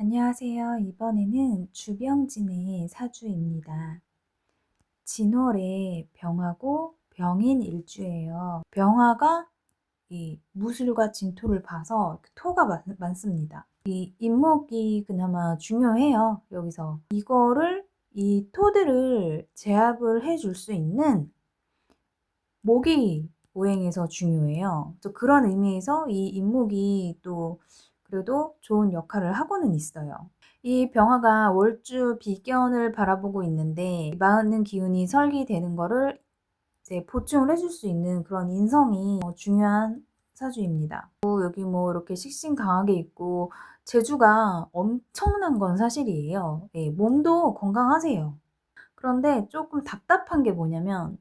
안녕하세요. 이번에는 주병진의 사주입니다. 진월에 병하고 병인 일주예요. 병화가 이 무술과 진토를 봐서 토가 많습니다. 이 인목이 그나마 중요해요. 여기서 이거를 이 토들을 제압을 해줄 수 있는 목이 오행에서 중요해요. 또 그런 의미에서 이 인목이 또 그래도 좋은 역할을 하고는 있어요. 이 병화가 월주 비견을 바라보고 있는데 많은 기운이 설기되는 거를 이제 보충을 해줄 수 있는 그런 인성이 중요한 사주입니다. 여기 뭐 이렇게 식신 강하게 있고 재주가 엄청난 건 사실이에요. 예, 몸도 건강하세요. 그런데 조금 답답한 게 뭐냐면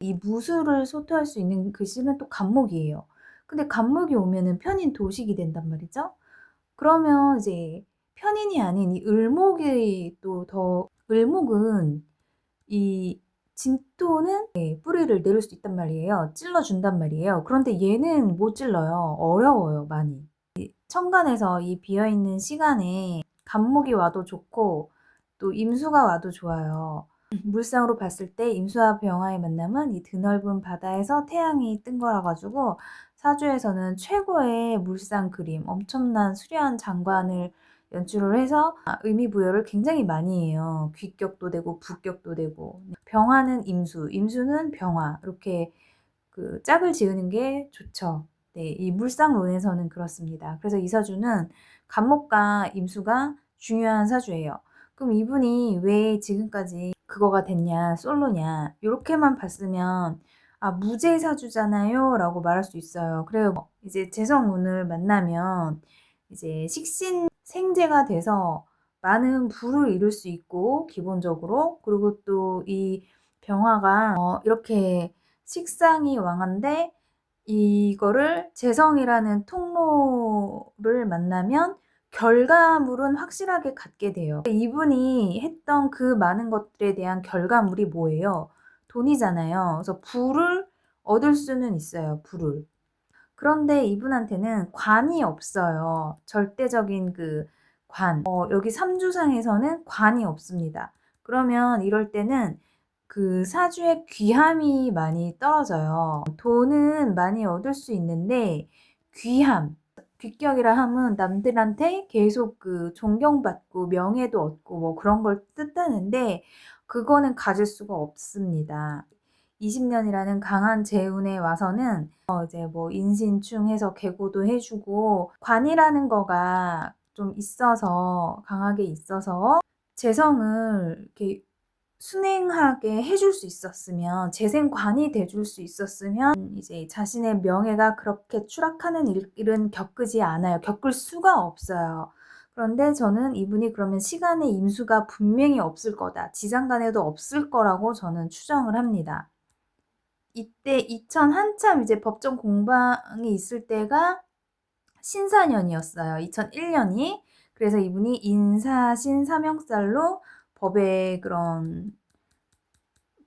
이 무술을 소토할 수 있는 글씨는 또 간목이에요. 근데 간목이 오면은 편인 도식이 된단 말이죠. 그러면 이제 편인이 아닌 이 을목이 또 더 을목은 이 진토는 뿌리를 내릴 수 있단 말이에요. 찔러준단 말이에요. 그런데 얘는 못 찔러요. 어려워요, 많이. 천간에서 이 비어있는 시간에 간목이 와도 좋고 또 임수가 와도 좋아요. 물상으로 봤을 때 임수와 병화의 만남은 이 드넓은 바다에서 태양이 뜬 거라 가지고 사주에서는 최고의 물상 그림, 엄청난 수려한 장관을 연출을 해서 의미 부여를 굉장히 많이 해요. 귀격도 되고 부격도 되고. 병화는 임수, 임수는 병화 이렇게 그 짝을 지으는 게 좋죠. 네, 이 물상론에서는 그렇습니다. 그래서 이 사주는 간목과 임수가 중요한 사주예요. 그럼 이분이 왜 지금까지 그거가 됐냐, 솔로냐, 이렇게만 봤으면 무제 사주잖아요 라고 말할 수 있어요. 그래요. 이제 재성운을 만나면 이제 식신 생재가 돼서 많은 부를 이룰 수 있고 기본적으로 그리고 또 이 병화가 이렇게 식상이 왕한데 이거를 재성이라는 통로를 만나면 결과물은 확실하게 갖게 돼요. 이분이 했던 그 많은 것들에 대한 결과물이 뭐예요? 돈이잖아요. 그래서 부를 얻을 수는 있어요. 부를. 그런데 이분한테는 관이 없어요. 절대적인 그 관. 여기 삼주상에서는 관이 없습니다. 그러면 이럴 때는 그 사주의 귀함이 많이 떨어져요. 돈은 많이 얻을 수 있는데 귀함, 귀격이라 함은 남들한테 계속 그 존경받고 명예도 얻고 뭐 그런 걸 뜻하는데 그거는 가질 수가 없습니다. 20년이라는 강한 재운에 와서는 이제 뭐 인신충해서 계고도 해주고 관이라는 거가 좀 있어서 강하게 있어서 재성을 이렇게 순행하게 해줄 수 있었으면 재생관이 돼줄 수 있었으면 이제 자신의 명예가 그렇게 추락하는 일은 겪지 않아요. 겪을 수가 없어요. 그런데 저는 이분이 그러면 시간의 임수가 분명히 없을 거다. 지장간에도 없을 거라고 저는 추정을 합니다. 이때 2000 한참 이제 법정 공방이 있을 때가 신사년이었어요. 2001년이. 그래서 이분이 인사신 사명살로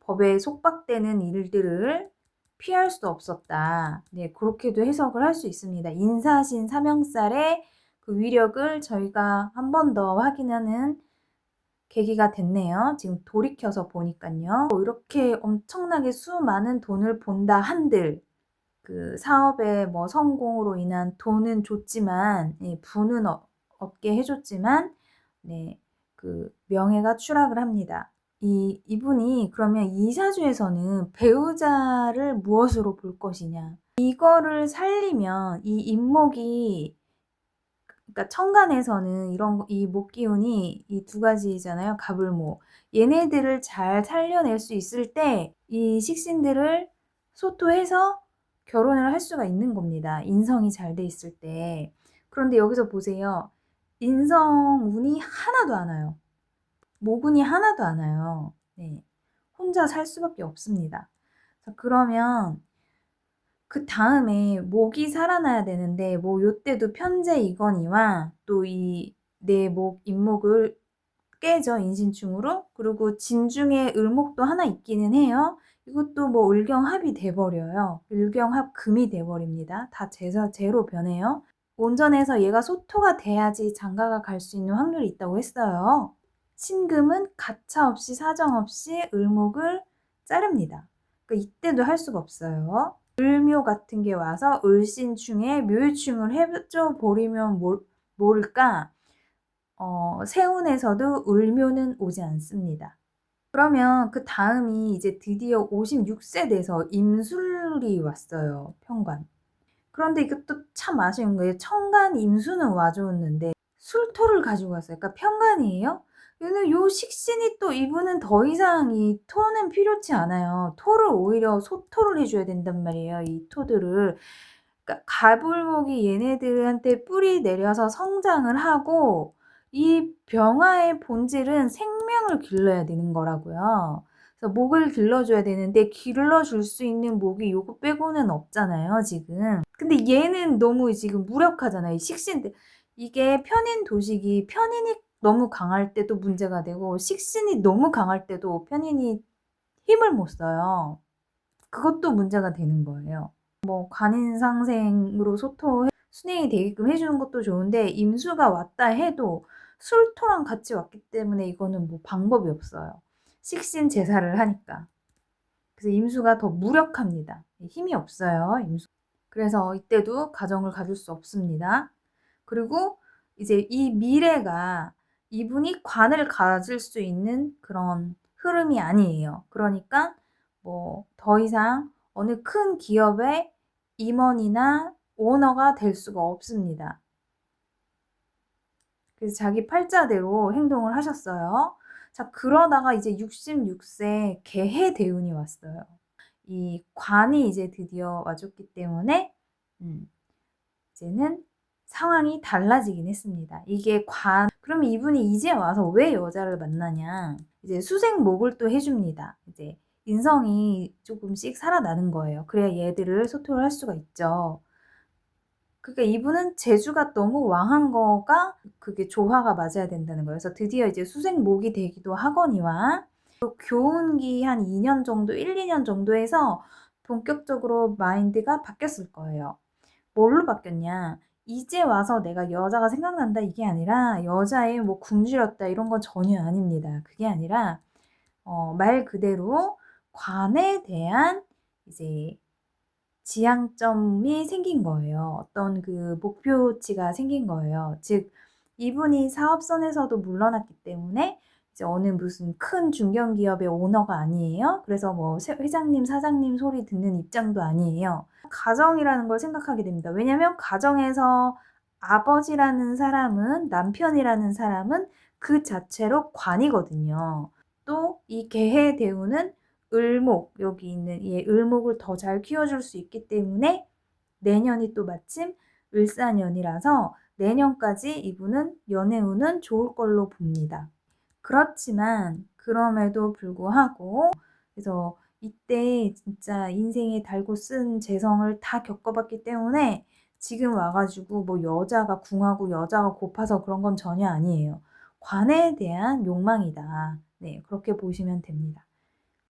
법에 속박되는 일들을 피할 수 없었다. 네, 그렇게도 해석을 할 수 있습니다. 인사신 사명살의 그 위력을 저희가 한 번 더 확인하는 계기가 됐네요. 지금 돌이켜서 보니까요. 이렇게 엄청나게 수많은 돈을 본다 한들 그 사업의 뭐 성공으로 인한 돈은 줬지만 부는 없게 해줬지만 그 명예가 추락을 합니다. 이분이 그러면 이 사주에서는 배우자를 무엇으로 볼 것이냐 이거를 살리면 이 인목이 그러니까 천간에서는 이 목기운이 이 두 가지잖아요. 갑을목. 얘네들을 잘 살려낼 수 있을 때 이 식신들을 소토해서 결혼을 할 수가 있는 겁니다. 인성이 잘 돼 있을 때. 그런데 여기서 보세요. 인성운이 하나도 안 와요. 모군이 하나도 안 와요. 네. 혼자 살 수밖에 없습니다. 자, 그러면 그 다음에 목이 살아나야 되는데 뭐 요때도 편재이거니와 또 이 내 목 인목을 깨죠 인신충으로. 그리고 진중에 을목도 하나 있기는 해요. 이것도 뭐 을경합이 돼버려요. 을경합 금이 돼버립니다. 다 제로 변해요. 온전해서 얘가 소토가 돼야지 장가가 갈 수 있는 확률이 있다고 했어요. 신금은 가차없이 사정없이 을목을 자릅니다. 그러니까 이때도 할 수가 없어요. 을묘 같은 게 와서 을신충에 묘일충을 해줘 버리면 모를까 세운에서도 을묘는 오지 않습니다. 그러면 그 다음이 이제 드디어 56세 돼서 임술이 왔어요. 편관. 그런데 이것도 참 아쉬운 거예요. 천간 임수는 와줬는데 술토를 가지고 왔어요. 그러니까 편관이에요. 얘는 요 식신이 또 이분은 더 이상 이 토는 필요치 않아요. 토를 오히려 소토를 해줘야 된단 말이에요. 이 토들을. 그러니까 가불목이 얘네들한테 뿌리 내려서 성장을 하고 이 병화의 본질은 생명을 길러야 되는 거라고요. 그래서 목을 길러줘야 되는데 길러줄 수 있는 목이 요거 빼고는 없잖아요, 지금. 근데 얘는 너무 지금 무력하잖아요. 식신 이게 편인 도식이 편인이 너무 강할 때도 문제가 되고 식신이 너무 강할 때도 편인이 힘을 못 써요. 그것도 문제가 되는 거예요. 뭐 관인상생으로 순행이 되게끔 해주는 것도 좋은데 임수가 왔다 해도 술토랑 같이 왔기 때문에 이거는 뭐 방법이 없어요. 식신 제사를 하니까. 그래서 임수가 더 무력합니다. 힘이 없어요. 임수. 그래서 이때도 가정을 가질 수 없습니다. 그리고 이제 이 미래가 이분이 관을 가질 수 있는 그런 흐름이 아니에요. 그러니까 뭐 더 이상 어느 큰 기업의 임원이나 오너가 될 수가 없습니다. 그래서 자기 팔자대로 행동을 하셨어요. 자, 그러다가 이제 66세 개해 대운이 왔어요. 이 관이 이제 드디어 와줬기 때문에 이제는 상황이 달라지긴 했습니다. 이게 그러면 이분이 이제 와서 왜 여자를 만나냐? 이제 수생목을 또 해줍니다. 이제 인성이 조금씩 살아나는 거예요. 그래야 얘들을 소통을 할 수가 있죠. 그러니까 이분은 재주가 너무 왕한 거가 그게 조화가 맞아야 된다는 거예요. 그래서 드디어 이제 수생목이 되기도 하거니와 교훈기 한 2년 정도, 1, 2년 정도 해서 본격적으로 마인드가 바뀌었을 거예요. 뭘로 바뀌었냐? 이제 와서 내가 여자가 생각난다 이게 아니라 여자의 뭐 굶주렸다 이런 건 전혀 아닙니다. 그게 아니라 말 그대로 관에 대한 이제 지향점이 생긴 거예요. 어떤 그 목표치가 생긴 거예요. 즉 이분이 사업선에서도 물러났기 때문에 이제 어느 무슨 큰 중견기업의 오너가 아니에요. 그래서 뭐 회장님, 사장님 소리 듣는 입장도 아니에요. 가정이라는 걸 생각하게 됩니다. 왜냐하면 가정에서 아버지라는 사람은 남편이라는 사람은 그 자체로 관이거든요. 또 이 계해 대우는 을목 여기 있는 이 을목을 더 잘 키워줄 수 있기 때문에 내년이 또 마침 을사년이라서 내년까지 이분은 연애운은 좋을 걸로 봅니다. 그렇지만 그럼에도 불구하고 그래서 이때 진짜 인생에 달고 쓴 재성을 다 겪어봤기 때문에 지금 와가지고 뭐 여자가 궁하고 여자가 고파서 그런 건 전혀 아니에요. 관에 대한 욕망이다. 네, 그렇게 보시면 됩니다.